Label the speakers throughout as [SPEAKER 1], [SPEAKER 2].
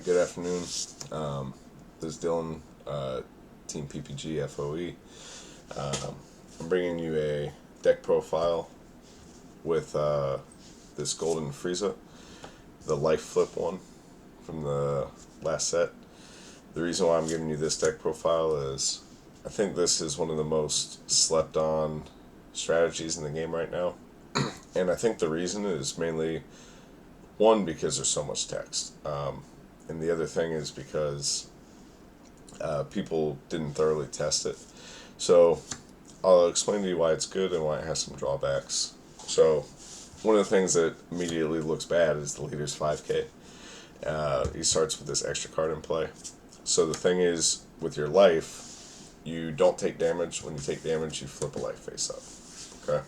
[SPEAKER 1] Good afternoon. This is Dylan, Team PPG FOE. I'm bringing you a deck profile with this golden Frieza, the life flip one from the last set. The reason why I'm giving you this deck profile is I think this is one of the most slept on strategies in the game right now. And I think the reason is mainly one, because there's so much text. And the other thing is because people didn't thoroughly test it. So I'll explain to you why it's good and why it has some drawbacks. So one of the things that immediately looks bad is the leader's 5k. He starts with this extra card in play. So the thing is, with your life, you don't take damage. When you take damage, you flip a life face up. Okay?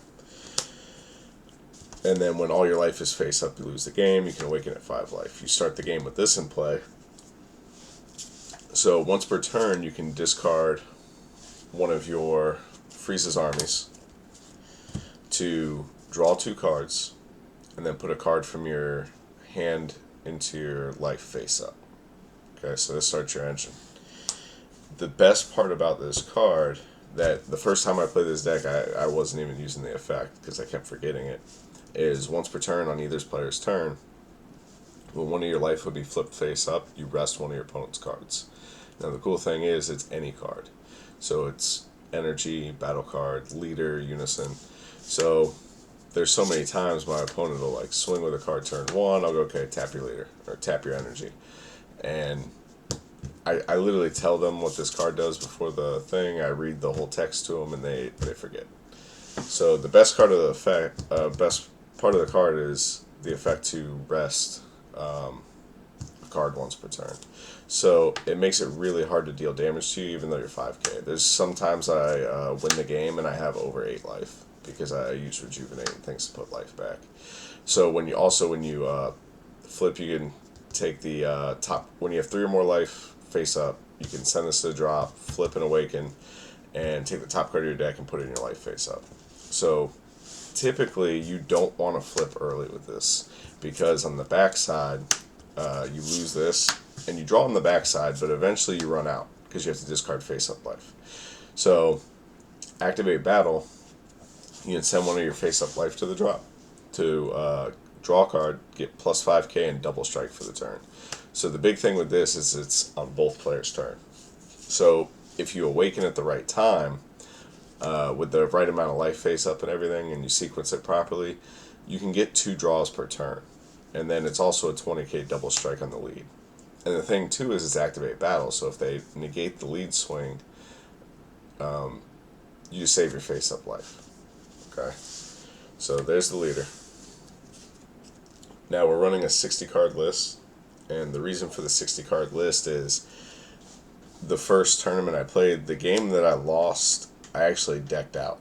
[SPEAKER 1] And then when all your life is face up, you lose the game. You can awaken at 5 life. You start the game with this in play. So once per turn, you can discard one of your Frieza's armies to draw 2 cards, and then put a card from your hand into your life face up. Okay, so this starts your engine. The best part about this card, that the first time I played this deck, I wasn't even using the effect because I kept forgetting it, is once per turn on either player's turn, when one of your life would be flipped face up, you rest one of your opponent's cards. Now the cool thing is it's any card. So it's energy, battle card, leader, unison. So there's so many times my opponent will like swing with a card turn 1, I'll go, okay, tap your leader, or tap your energy. And I literally tell them what this card does before the thing, I read the whole text to them, and they forget. So the best card of the effect, best part of the card is the effect to rest a card once per turn. So it makes it really hard to deal damage to you, even though you're 5k. There's sometimes I win the game and I have over 8 life because I use rejuvenate and things to put life back. So when you flip, you can take the top. When you have 3 or more life face up, you can send this to the drop, flip and awaken, and take the top card of your deck and put it in your life face up. So typically you don't want to flip early with this because on the back side you lose this and you draw on the back side, but eventually you run out because you have to discard face up life. So activate battle, you can send one of your face up life to the drop to draw a card, get plus 5k and double strike for the turn. So the big thing with this is it's on both players' turn. So if you awaken at the right time, with the right amount of life face up and everything, and you sequence it properly, you can get 2 draws per turn. And then it's also a 20k double strike on the lead. And the thing too is it's activate battle, so if they negate the lead swing, you save your face up life. Okay? So there's the leader. Now we're running a 60 card list, and the reason for the 60 card list is the first tournament I played, the game that I lost, I actually decked out.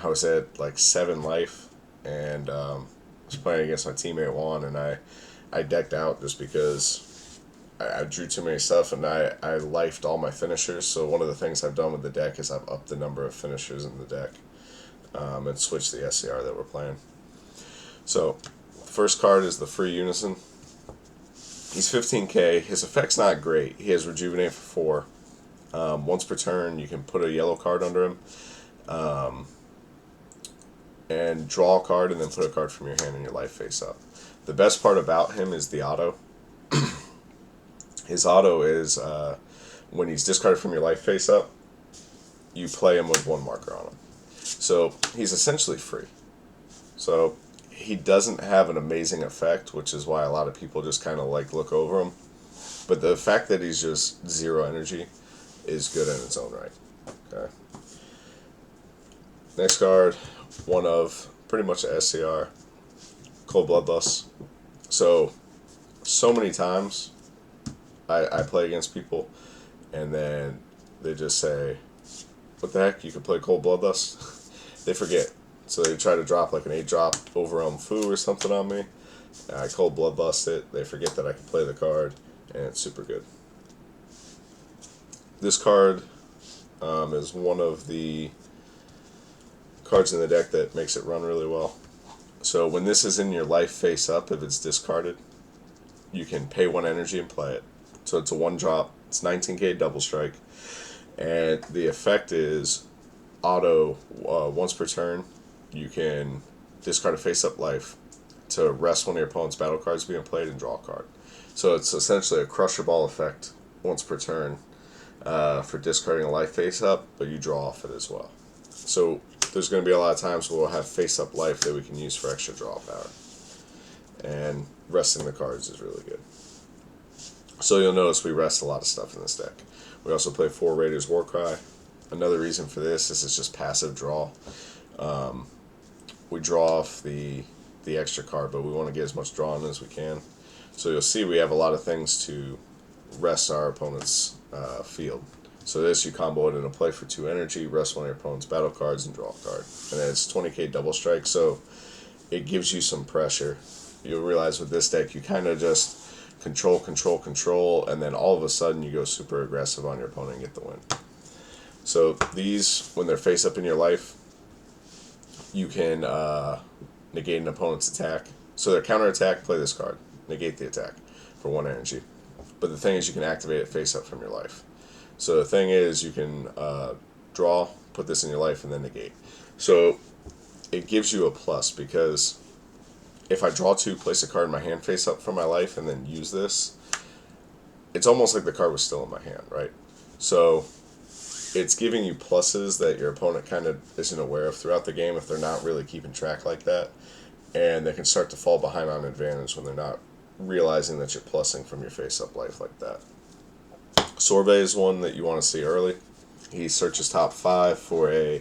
[SPEAKER 1] I was at like 7 life, and I was playing against my teammate Juan, and I decked out just because I drew too many stuff, and I lifed all my finishers. So one of the things I've done with the deck is I've upped the number of finishers in the deck and switched the SCR that we're playing. So first card is the free unison. He's 15k. His effect's not great. He has rejuvenate for 4. Once per turn, you can put a yellow card under him and draw a card, and then put a card from your hand in your life face up. The best part about him is the auto. His auto is when he's discarded from your life face up, you play him with 1 marker on him. So he's essentially free. So he doesn't have an amazing effect, which is why a lot of people just kind of like look over him. But the fact that he's just 0 energy is good in its own right. Okay. Next card, one of pretty much a SCR, Cold Bloodlust. So many times I play against people, and then they just say, "What the heck? You can play Cold Bloodlust?" They forget. So they try to drop like an 8-drop Overwhelm Fu or something on me. I Cold Bloodlust it. They forget that I can play the card, and it's super good. This card is one of the cards in the deck that makes it run really well. So when this is in your life face up, if it's discarded, you can pay 1 energy and play it. So it's a 1-drop. It's 19k double strike, and the effect is auto. Once per turn, you can discard a face-up life to rest one of your opponent's battle cards being played and draw a card. So it's essentially a crusher ball effect once per turn for discarding a life face-up, but you draw off it as well. So there's going to be a lot of times where we'll have face-up life that we can use for extra draw power. And resting the cards is really good. So you'll notice we rest a lot of stuff in this deck. We also play 4 Raiders Warcry. Another reason for this is it's just passive draw. We draw off the extra card, but we want to get as much draw in as we can. So you'll see we have a lot of things to rest our opponent's field. So this, you combo it into play for 2 energy, rest one of your opponent's battle cards, and draw a card. And then it's 20k double strike, so it gives you some pressure. You'll realize with this deck, you kind of just control, and then all of a sudden you go super aggressive on your opponent and get the win. So these, when they're face up in your life, you can negate an opponent's attack. So their counter attack, play this card, negate the attack for 1 energy. But the thing is, you can activate it face up from your life. So the thing is, you can draw, put this in your life, and then negate. So it gives you a plus, because if I draw 2, place a card in my hand face up from my life, and then use this, it's almost like the card was still in my hand, right? So it's giving you pluses that your opponent kind of isn't aware of throughout the game if they're not really keeping track like that. And they can start to fall behind on advantage when they're not realizing that you're plussing from your face-up life like that. Sorbet is one that you want to see early. He searches top 5 for a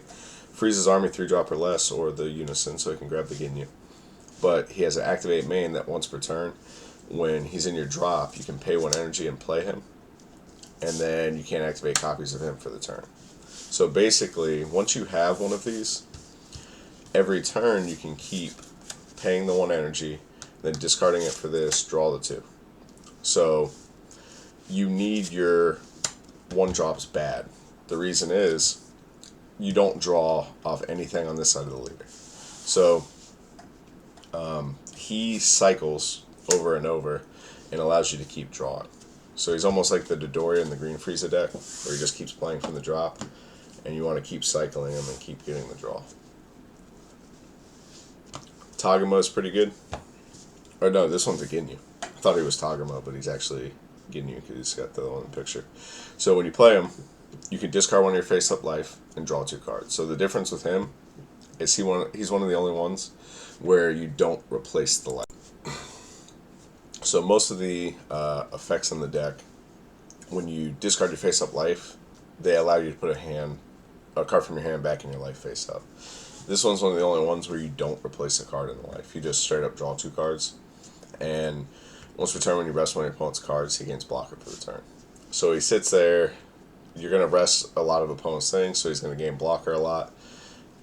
[SPEAKER 1] Frieza's Army 3-drop or less, or the Unison, so he can grab the Ginyu. But he has an activate main that once per turn, when he's in your drop, you can pay 1 energy and play him, and then you can't activate copies of him for the turn. So basically, once you have one of these, every turn you can keep paying the 1 energy, then discarding it for this, draw the 2. So you need your 1-drops bad. The reason is you don't draw off anything on this side of the leader. So he cycles over and over and allows you to keep drawing. So he's almost like the Dodoria in the green Frieza deck, where he just keeps playing from the drop, and you want to keep cycling him and keep getting the draw. Tagama is pretty good. Or no, this one's a Ginyu. I thought he was Tagama, but he's actually Ginyu because he's got the one in the picture. So when you play him, you can discard one of your face-up life and draw 2 cards. So the difference with him is he's one of the only ones where you don't replace the life. So most of the effects in the deck, when you discard your face-up life, they allow you to put a card from your hand back in your life face-up. This one's one of the only ones where you don't replace a card in the life. You just straight up draw 2 cards, and once per turn, when you rest one of your opponent's cards, he gains blocker for the turn. So he sits there. You're going to rest a lot of opponent's things, so he's going to gain blocker a lot.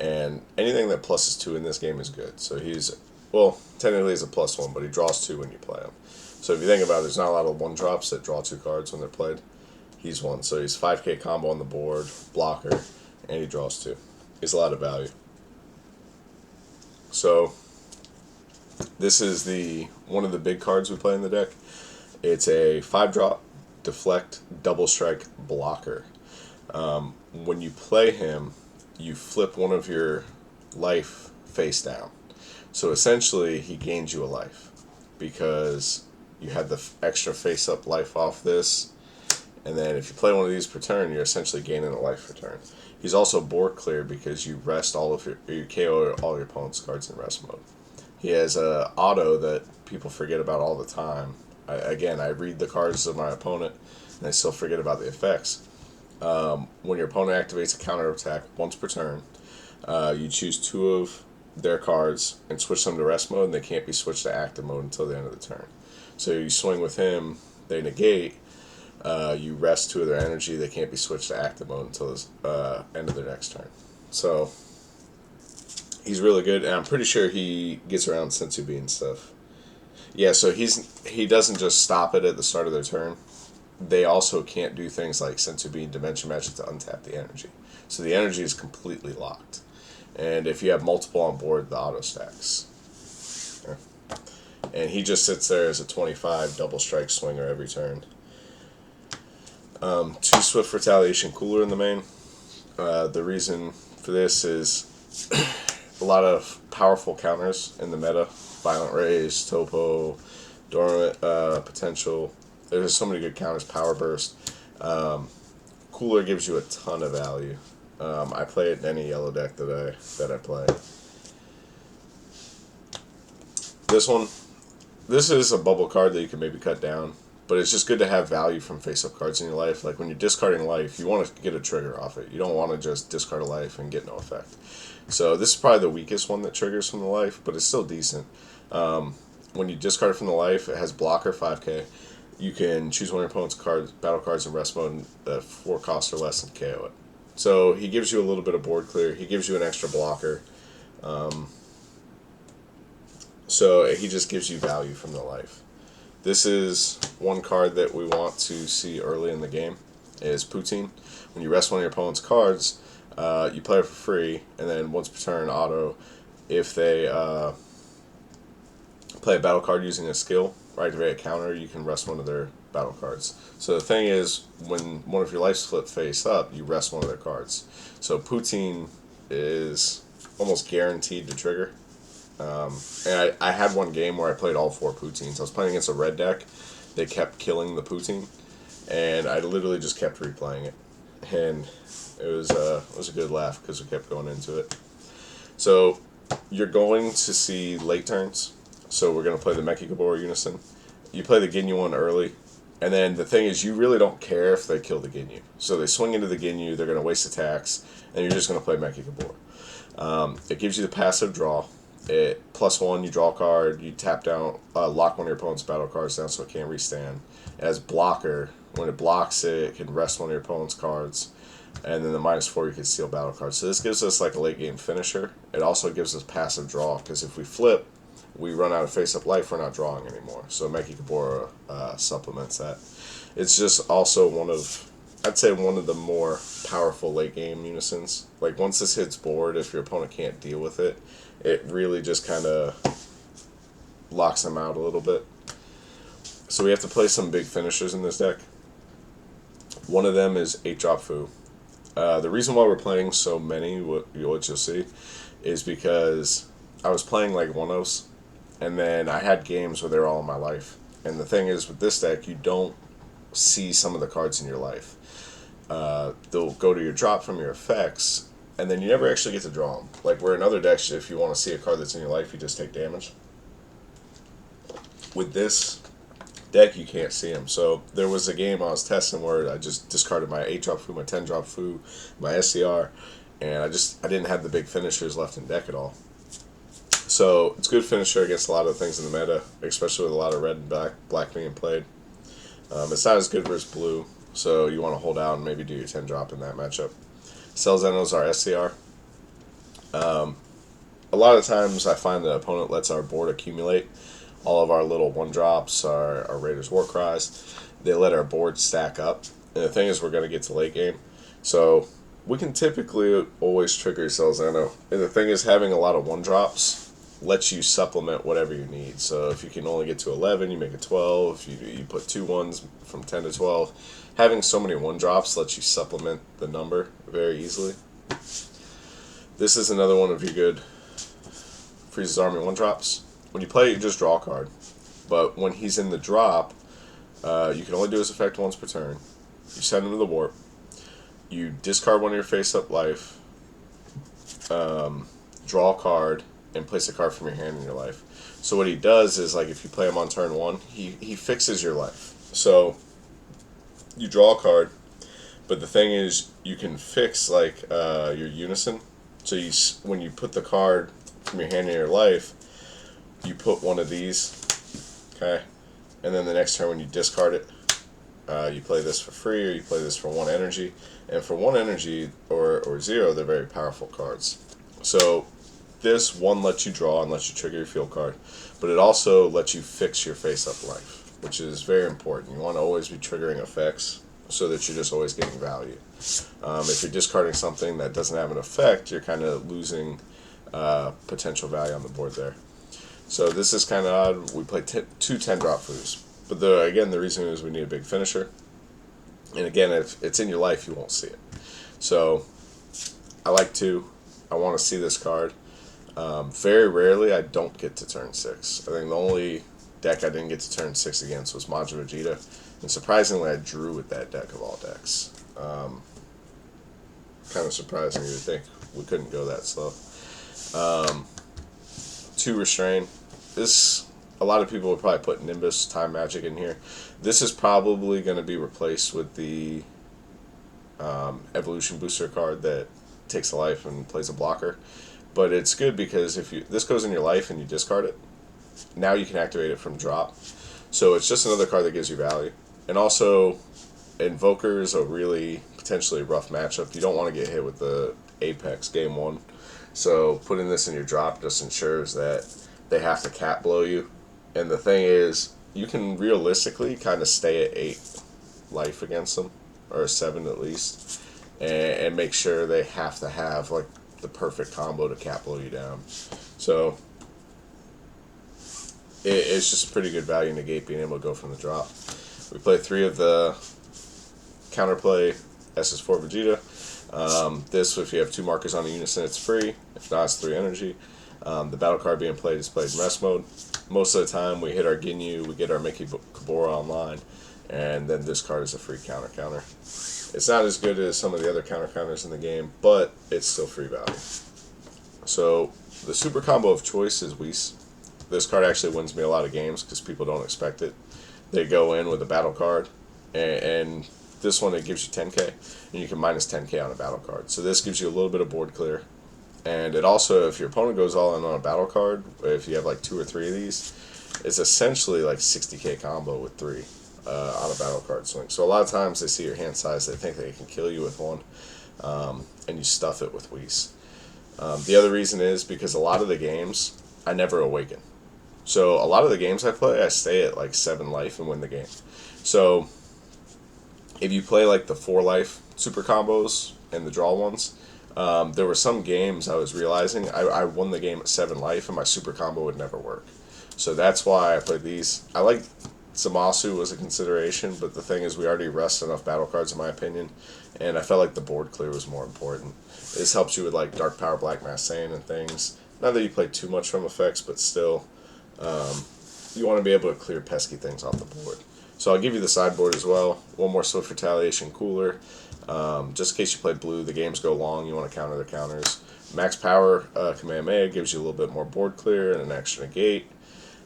[SPEAKER 1] And anything that pluses 2 in this game is good. So he's, well, technically he's a +1, but he draws 2 when you play him. So if you think about it, there's not a lot of 1-drops that draw 2 cards when they're played. He's one. So he's 5k combo on the board, blocker, and he draws 2. He's a lot of value. So this is one of the big cards we play in the deck. It's a 5-drop, deflect, double strike, blocker. When you play him, you flip one of your life face down. So essentially, he gains you a life because you had the extra face-up life off this, and then if you play one of these per turn, you're essentially gaining a life per turn. He's also board clear because you rest you KO all your opponent's cards in rest mode. He has a auto that people forget about all the time. I read the cards of my opponent, and I still forget about the effects. When your opponent activates a counter attack once per turn, you choose 2 of their cards and switch them to rest mode, and they can't be switched to active mode until the end of the turn. So you swing with him, they negate, you rest 2 of their energy, they can't be switched to active mode until the end of their next turn. So he's really good, and I'm pretty sure he gets around Sensubi and stuff. Yeah, so he doesn't just stop it at the start of their turn. They also can't do things like Sensubi and Dimension Magic to untap the energy. So the energy is completely locked. And if you have multiple on board, the auto stacks. And he just sits there as a 25 double strike swinger every turn. 2 Swift Retaliation Cooler in the main. The reason for this is a lot of powerful counters in the meta. Violent Rays, Topo, Dormant Potential. There's so many good counters. Power Burst. Cooler gives you a ton of value. I play it in any yellow deck that I play. This is a bubble card that you can maybe cut down, but it's just good to have value from face-up cards in your life. Like when you're discarding life, you want to get a trigger off it. You don't want to just discard a life and get no effect. So this is probably the weakest one that triggers from the life, but it's still decent. When you discard it from the life, it has blocker 5k. You can choose one of your opponent's battle cards in rest mode at 4 cost or less and KO it. So he gives you a little bit of board clear. He gives you an extra blocker. So he just gives you value from the life. This is one card that we want to see early in the game, is Poutine. When you rest one of your opponent's cards, you play it for free, and then once per turn, auto, if they play a battle card using a skill or activate a counter, you can rest one of their battle cards. So the thing is, when one of your lives flip face up, you rest one of their cards. So Poutine is almost guaranteed to trigger. And I had one game where I played all 4 Poutines. I was playing against a red deck. They kept killing the Poutine, and I literally just kept replaying it. And it was a good laugh because we kept going into it. So you're going to see late turns. So we're going to play the Mechikabor Unison. You play the Ginyu one early, and then the thing is, you really don't care if they kill the Ginyu. So they swing into the Ginyu, they're going to waste attacks, and you're just going to play Mechikabor. It gives you the passive draw. It +1, you draw a card, you tap down, lock one of your opponent's battle cards down so it can't restand. It has blocker. When it blocks it can rest one of your opponent's cards. And then the -4, you can steal battle cards. So this gives us like a late game finisher. It also gives us passive draw, because if we flip, we run out of face-up life, we're not drawing anymore. So Mechikabor supplements that. It's just also I'd say one of the more powerful late game unisons. Like once this hits board, if your opponent can't deal with it, it really just kind of locks them out a little bit. So we have to play some big finishers in this deck. One of them is 8-drop Fu. The reason why we're playing so many, what you'll see, is because I was playing like 1-0s, and then I had games where they were all in my life. And the thing is, with this deck, you don't see some of the cards in your life. They'll go to your drop from your effects, and then you never actually get to draw them. Like where in other decks, if you want to see a card that's in your life, you just take damage. With this deck, you can't see them. So there was a game I was testing where I just discarded my 8-drop Fu, my 10-drop Fu, my SCR, and I didn't have the big finishers left in deck at all. So it's good finisher against a lot of things in the meta, especially with a lot of red and black being played. It's not as good versus blue, so you want to hold out and maybe do your 10-drop in that matchup. Selzenos are SCR. A lot of times I find the opponent lets our board accumulate. All of our little 1-drops, our Raiders War Cries, they let our board stack up. And the thing is, we're going to get to late game. So we can typically always trigger Selzeno. And the thing is, having a lot of 1-drops lets you supplement whatever you need. So if you can only get to 11, you make it 12. You put 2 1s from 10 to 12. Having so many 1-drops lets you supplement the number very easily. This is another one of your good Frieza's Army 1-drops. When you play it, you just draw a card. But when he's in the drop, you can only do his effect once per turn. You send him to the warp. You discard one of your face-up life, draw a card, and place a card from your hand in your life. So what he does is, like, if you play him on turn 1, he fixes your life. So you draw a card, but the thing is, you can fix like your unison. So when you put the card from your hand in your life, you put one of these, okay, and then the next turn when you discard it, you play this for free, or you play this for 1 energy. And for 1 energy or 0, they're very powerful cards. So this one lets you draw and lets you trigger your field card, but it also lets you fix your face-up life, which is very important. You want to always be triggering effects so that you're just always getting value. If you're discarding something that doesn't have an effect, you're kind of losing potential value on the board there. So this is kind of odd. We play 2 10-drop Fus. But again, the reason is we need a big finisher. And again, if it's in your life, you won't see it. So I like 2. I want to see this card. Very rarely I don't get to turn 6. I think the only deck I didn't get to turn 6 against was Majin Vegeta. And surprisingly, I drew with that deck of all decks. Kind of surprising. You would think we couldn't go that slow. 2 Restrain. This, a lot of people would probably put Nimbus Time Magic in here. This is probably going to be replaced with the Evolution Booster card that takes a life and plays a blocker. But it's good because if this goes in your life and you discard it, now you can activate it from drop. So it's just another card that gives you value. And also, Invoker is a really potentially rough matchup. You don't want to get hit with the Apex Game 1. So putting this in your drop just ensures that they have to cat blow you. And the thing is, you can realistically kind of stay at 8 life against them, or 7 at least, and make sure they have to have like the perfect combo to cat blow you down. So it's just a pretty good value negate being able to go from the drop. We play 3 of the counterplay SS4 Vegeta. This, if you have 2 markers on a unison, it's free. If not, it's 3 energy. The battle card being played is played in rest mode. Most of the time, we hit our Ginyu, we get our Mickey Kabora online, and then this card is a free counter. It's not as good as some of the other counters in the game, but it's still free value. So the super combo of choice is Whis. This card actually wins me a lot of games because people don't expect it. They go in with a battle card, and this one, it gives you 10k, and you can minus 10k on a battle card. So this gives you a little bit of board clear. And it also, if your opponent goes all in on a battle card, if you have like 2 or 3 of these, it's essentially like 60k combo with 3 on a battle card swing. So a lot of times they see your hand size, they think they can kill you with 1, and you stuff it with Whis. The other reason is because a lot of the games, I never awaken. So a lot of the games I play, I stay at like 7 life and win the game. So if you play like the 4 life super combos and the draw ones, there were some games I was realizing I won the game at 7 life and my super combo would never work. So that's why I played these. I like Zamasu was a consideration, but the thing is we already rest enough battle cards in my opinion, and I felt like the board clear was more important. This helps you with like Dark Power, Black Mass Saiyan and things. Not that you play too much from effects, but still, you want to be able to clear pesky things off the board. So I'll give you the sideboard as well. 1 more Swift Retaliation Cooler. Just in case you play blue, the games go long, you want to counter the counters. Max Power Kamehameha gives you a little bit more board clear and an extra negate.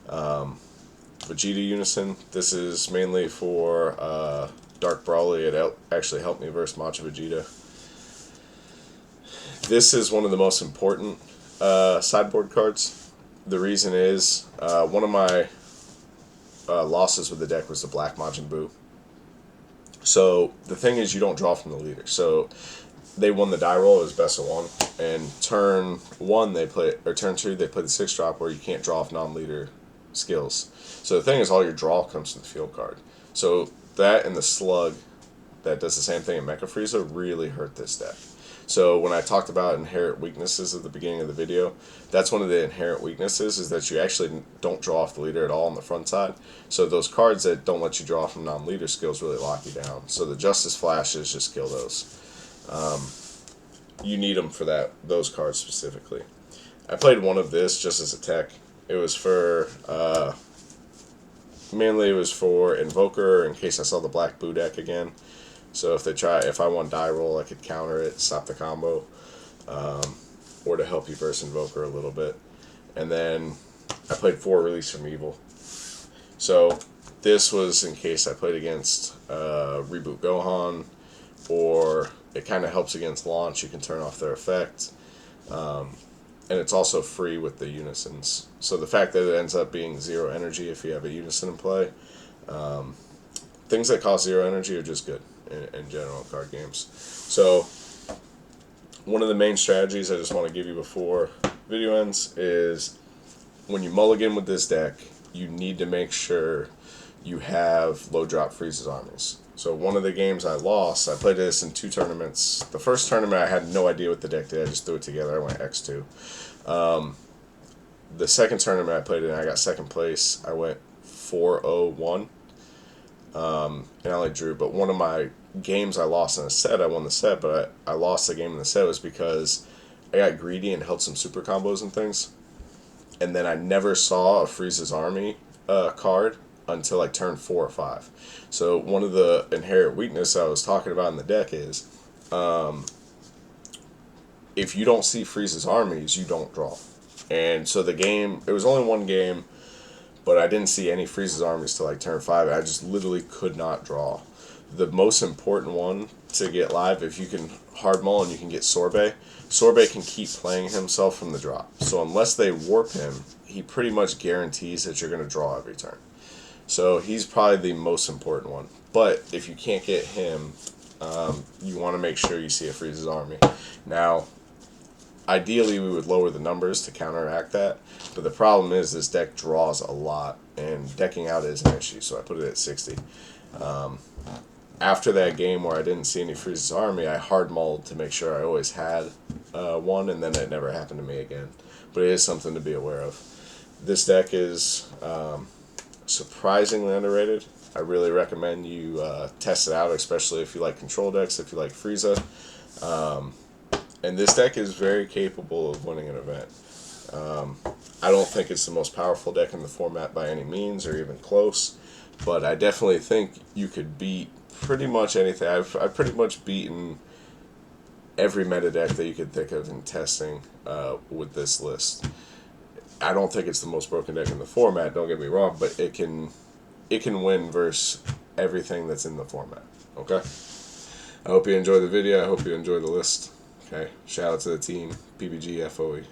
[SPEAKER 1] Vegeta Unison, this is mainly for Dark Brawly. It actually helped me versus Macha Vegeta. This is one of the most important sideboard cards. The reason is, one of my losses with the deck was the Black Majin Buu. So the thing is, you don't draw from the leader. So they won the die roll as best of 1, and turn 1 they play, or turn 2 they play the 6-drop where you can't draw off non-leader skills. So the thing is, all your draw comes from the field card. So that and the Slug that does the same thing in Mecha Frieza really hurt this deck. So when I talked about inherent weaknesses at the beginning of the video, that's one of the inherent weaknesses, is that you actually don't draw off the leader at all on the front side. So those cards that don't let you draw from non-leader skills really lock you down. So the Justice Flashes just kill those. You need them for those cards specifically. I played 1 of this just as a tech. It was for, mainly it was for Invoker in case I saw the Black Buu deck again. So if I won die roll, I could counter it, stop the combo, or to help you versus Invoker a little bit. And then I played 4 Release from Evil. So this was in case I played against Reboot Gohan, or it kind of helps against launch. You can turn off their effect. And it's also free with the unisons. So the fact that it ends up being 0 energy if you have a unison in play, things that cost 0 energy are just good in general card games. So one of the main strategies I just want to give you before video ends is when you mulligan with this deck, you need to make sure you have low drop Frieza's armies. So one of the games I lost, I played this in 2 tournaments. The first tournament I had no idea what the deck did, I just threw it together, I went X2. The second tournament I played in, I got 2nd place, I went 4-0-1. and I only drew. But one of my games I lost in a set, I won the set, but I lost the game in the set was because I got greedy and held some super combos and things, and then I never saw a Frieza's Army card until like turn 4 or 5. So one of the inherent weakness I was talking about in the deck is, if you don't see Frieza's armies, you don't draw. And so the game, it was only one game, but I didn't see any Frieza's armies till like turn 5. I just literally could not draw. The most important one to get live, if you can hard mull and you can get Sorbet, Sorbet can keep playing himself from the drop. So unless they warp him, he pretty much guarantees that you're going to draw every turn. So he's probably the most important one. But if you can't get him, you want to make sure you see a Frieza's army. Now, ideally, we would lower the numbers to counteract that, but the problem is this deck draws a lot, and decking out is an issue, so I put it at 60. After that game where I didn't see any Frieza's army, I hard mulled to make sure I always had one, and then it never happened to me again. But it is something to be aware of. This deck is surprisingly underrated. I really recommend you test it out, especially if you like control decks, if you like Frieza. And this deck is very capable of winning an event. I don't think it's the most powerful deck in the format by any means, or even close, but I definitely think you could beat pretty much anything. I've pretty much beaten every meta deck that you could think of in testing with this list. I don't think it's the most broken deck in the format, don't get me wrong, but it can win versus everything that's in the format. Okay? I hope you enjoyed the video. I hope you enjoyed the list. Okay, shout out to the team, PPG, FOE.